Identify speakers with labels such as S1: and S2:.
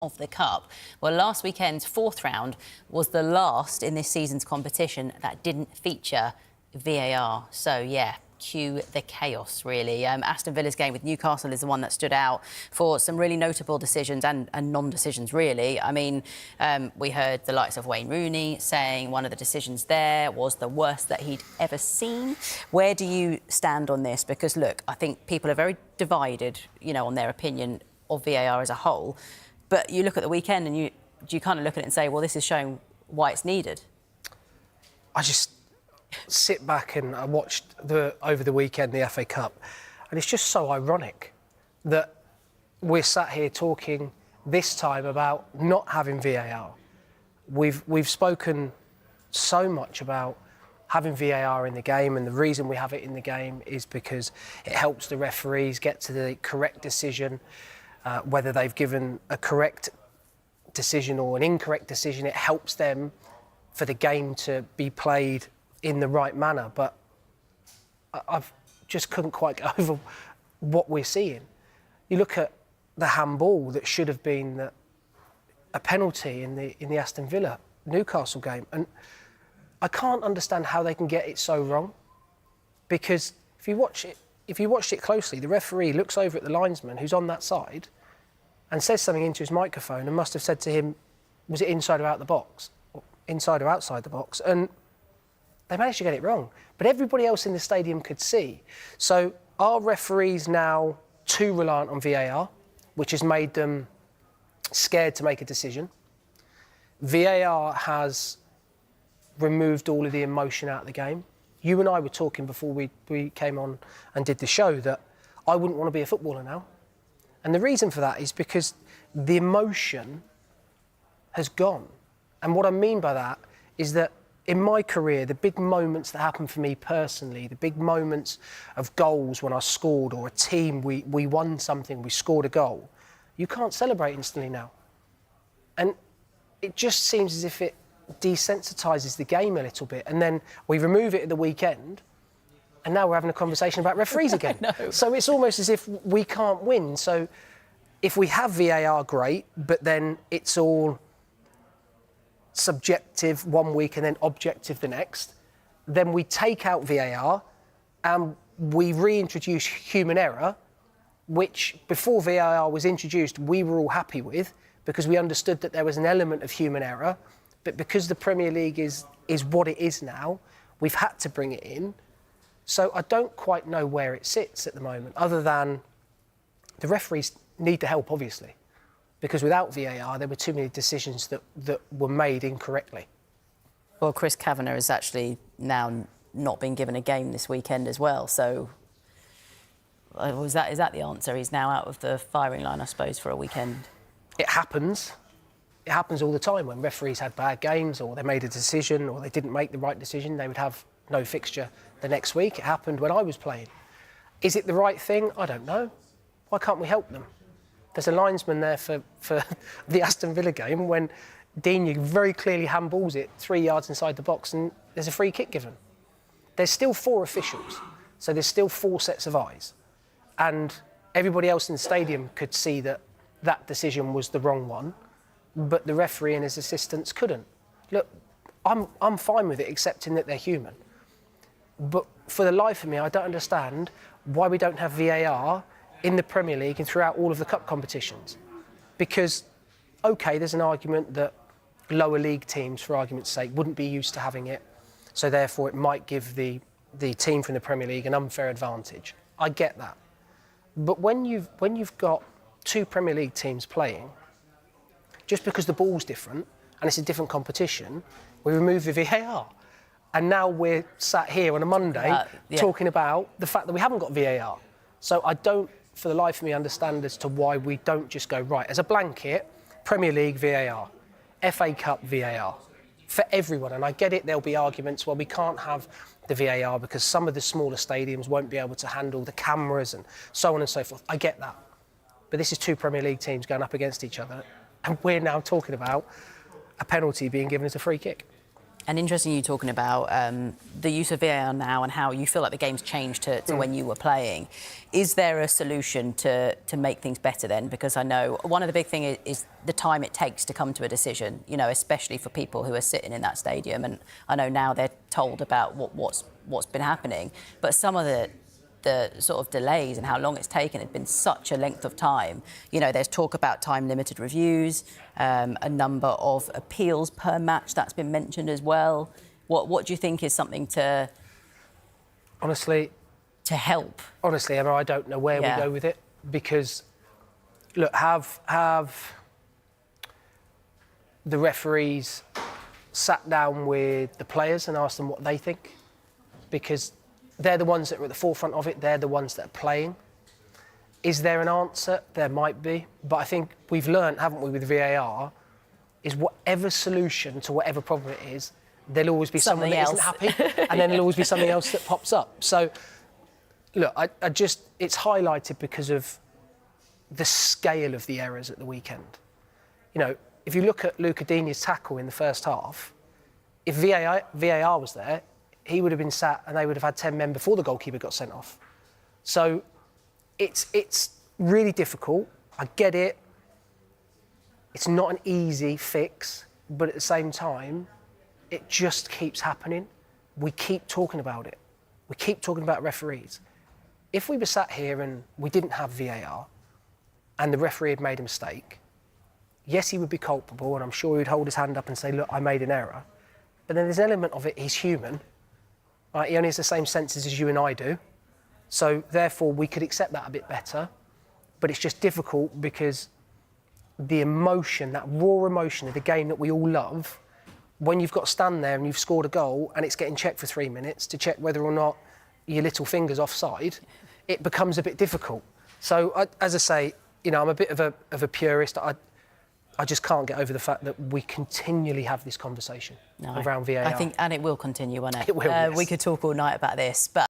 S1: of the Cup. Well, last weekend's fourth round was the last in this season's competition that didn't feature VAR. So, yeah, cue the chaos, really. Aston Villa's game with Newcastle is the one that stood out for some really notable decisions and non-decisions, really. I mean, we heard the likes of Wayne Rooney saying one of the decisions there was the worst that he'd ever seen. Where do you stand on this? Because, look, I think people are very divided, you know, on their opinion of VAR as a whole. But you look at the weekend and you kind of look at it and say, well, this is showing why it's needed.
S2: I just sit back and I watched over the weekend the FA Cup, and it's just so ironic that we're sat here talking this time about not having VAR. We've spoken so much about having VAR in the game, and the reason we have it in the game is because it helps the referees get to the correct decision. Whether they've given a correct decision or an incorrect decision, it helps them for the game to be played in the right manner. But I've just couldn't quite get over what we're seeing. You look at the handball that should have been a penalty in the Aston Villa Newcastle game, and I can't understand how they can get it so wrong. Because if you watched it closely, the referee looks over at the linesman who's on that side and says something into his microphone and must have said to him, was it inside or out the box? Or inside or outside the box? And they managed to get it wrong. But everybody else in the stadium could see. So are referees now too reliant on VAR, which has made them scared to make a decision? VAR has removed all of the emotion out of the game. You and I were talking before we came on and did the show that I wouldn't want to be a footballer now. And the reason for that is because the emotion has gone. And what I mean by that is that in my career, the big moments that happened for me personally, the big moments of goals when I scored, or a team, we won something, we scored a goal, you can't celebrate instantly now. And it just seems as if it desensitises the game a little bit, and then we remove it at the weekend, and now we're having a conversation about referees again. So it's almost as if we can't win. So if we have VAR, great, but then it's all subjective one week and then objective the next. Then we take out VAR and we reintroduce human error, which before VAR was introduced we were all happy with because we understood that there was an element of human error. But because the Premier League is what it is now, we've had to bring it in. So I don't quite know where it sits at the moment, other than the referees need the help, obviously, because without VAR, there were too many decisions that were made incorrectly.
S1: Well, Chris Kavanagh has actually now not been given a game this weekend as well. So is that the answer? He's now out of the firing line, I suppose, for a weekend.
S2: It happens. It happens all the time when referees had bad games, or they made a decision, or they didn't make the right decision. They would have no fixture the next week. It happened when I was playing. Is it the right thing? I don't know. Why can't we help them? There's a linesman there for the Aston Villa game when Digne very clearly handballs it 3 yards inside the box and there's a free kick given. There's still 4 officials, so there's still 4 sets of eyes. And everybody else in the stadium could see that that decision was the wrong one, but the referee and his assistants couldn't. Look, I'm fine with it, accepting that they're human. But for the life of me, I don't understand why we don't have VAR in the Premier League and throughout all of the cup competitions. Because, OK, there's an argument that lower league teams, for argument's sake, wouldn't be used to having it, so therefore it might give the team from the Premier League an unfair advantage. I get that. But when you've got 2 Premier League teams playing, just because the ball's different and it's a different competition, we remove the VAR. And now we're sat here on a Monday talking about the fact that we haven't got VAR. So I don't, for the life of me, understand as to why we don't just go, right, as a blanket, Premier League VAR, FA Cup VAR, for everyone. And I get it, there'll be arguments, well, we can't have the VAR because some of the smaller stadiums won't be able to handle the cameras and so on and so forth. I get that. But this is 2 Premier League teams going up against each other, and we're now talking about a penalty being given as a free kick.
S1: And interesting you talking about the use of VAR now and how you feel like the game's changed to when you were playing. Is there a solution to make things better then? Because I know one of the big things is the time it takes to come to a decision, you know, especially for people who are sitting in that stadium. And I know now they're told about what's been happening, but some of the sort of delays and how long it's taken has been such a length of time. You know, there's talk about time-limited reviews, a number of appeals per match that's been mentioned as well. What do you think is something to help?
S2: Honestly, Emma, I don't know where we go with it, because look, have the referees sat down with the players and asked them what they think, because they're the ones that are at the forefront of it. They're the ones that are playing. Is there an answer? There might be. But I think we've learned, haven't we, with VAR, is whatever solution to whatever problem it is, there'll always be someone that isn't happy, and then there'll always be something else that pops up. So, look, it's highlighted because of the scale of the errors at the weekend. You know, if you look at Luca Digne's tackle in the first half, if VAR was there, he would have been sat and they would have had 10 men before the goalkeeper got sent off. So it's really difficult. I get it. It's not an easy fix, but at the same time, it just keeps happening. We keep talking about it. We keep talking about referees. If we were sat here and we didn't have VAR and the referee had made a mistake, yes, he would be culpable, and I'm sure he would hold his hand up and say, look, I made an error. But then there's an element of it, he's human. He only has the same senses as you and I do. So therefore, we could accept that a bit better. But it's just difficult because the emotion, that raw emotion of the game that we all love, when you've got to stand there and you've scored a goal and it's getting checked for 3 minutes to check whether or not your little finger's offside, it becomes a bit difficult. So, as I say, you know, I'm a bit of a purist. I just can't get over the fact that we continually have this conversation around VAR.
S1: I think, and it will continue, won't it?
S2: It will, yes.
S1: We could talk all night about this, but